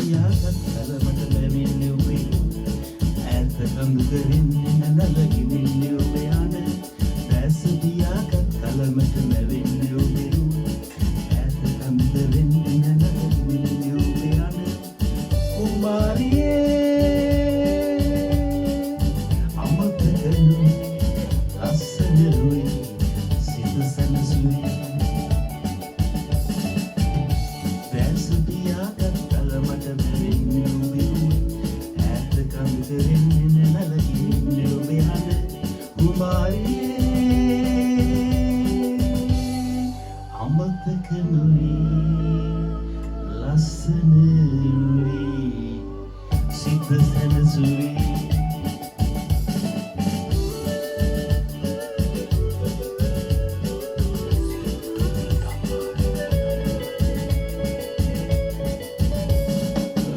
පියාගත් කලමට ලැබෙන්නේ ඔබේ ඈත කඳුකරින්නේ නලගින්නේ ඔබේ හඬ දැස පියාගත් කලමට ලැබෙන්නේ ඔබේ ඈත කඳුකරින්නේ නලගින්නේ ඔබේ හඬ කුමාරියේ අමතකනු ලස්සනරුයි සිත සැනසුයි දැස පියාගත් කලමට ලැබෙන්නේ ඔබේ ඈත කඳුකරින්නේ නලගින්නේ ඔබේ හඬ කුමාරියේ අමතකනුයි ලස්සනරුයි සිත සැනසුයි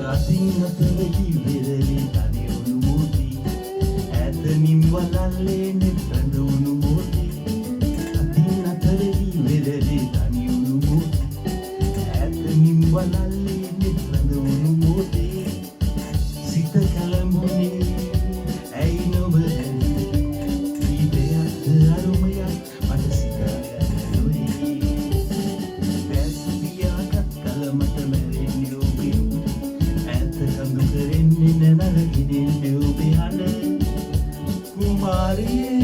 රතින් අතරෙහි වෙරළි තනිවුණු මෝති ඈතනින් වලල්ලේ නෙත් රඳවුණු මෝති රතින් අතරෙහි වෙරළි තනිවුණු මෝති ඈතනින් වලල්ලේ නෙත් රඳවුණු මෝති සිත කලඹුණේ ඇයි නොබ දීපයක් අරුමයක් මට සිතාගන්නොයි දැස් පියාගත් කලමට මැරෙන්නේ ඔබේ ඈත කඳුකරින්නේ නලගින්නේ ඔබේ හඬ කුමාරියේ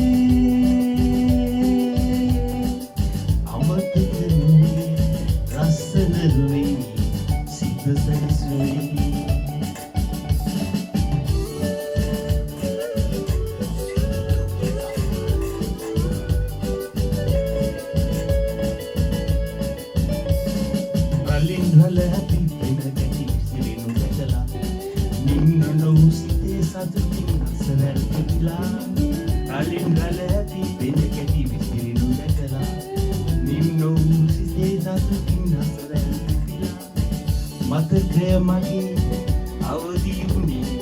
අමතකනුයි ලස්සනරුයි සිත සැනසුයි රලින් රල ඇති පෙන ගැටි සිරිනු දැකලා නින්න නොවු සිතේ සතුටින් අසරැල් පිපිලා රලින් රල ඇති පෙන ගැටි සිරිනු දැකලා නින්න නොවු සිතේ සතුටින් අසරැල් පිපිලා මතකය මගේ අවදි වුණේ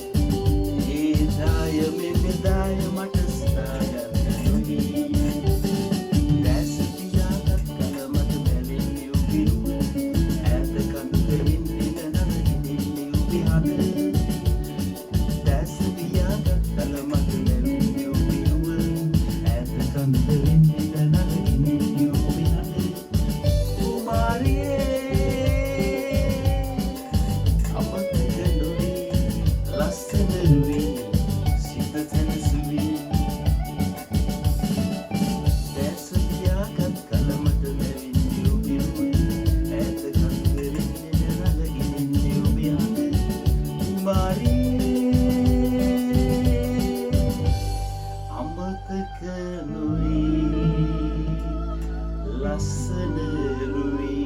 ඒ දාය මෙදාය මට සිතාගන්නොයි දැස් පියාගත් කලමට බැලෙන්නේ ඔබේ ඈත කඳුකරින්නේ නලගින්නේ ඔබේ හඬ දැස් පියාගත් කලමට ලැබෙන්නේ ඔබේ ඈත කඳුකරින්නේ නලගින්නේ ඔබේ හඬ කුමාරියේ අමතකනුයි ලස්සනරුයි සිත සැනසුයි දැස් පියාගත් කලමට ලැබෙන්නේ ඔබේ ඈත කඳුකරින්නේ නලගින්නේ ඔබේ හඬ කුමාරියේ අමතකනුයි ලස්සනරුයි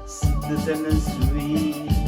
සිත සැනසුයි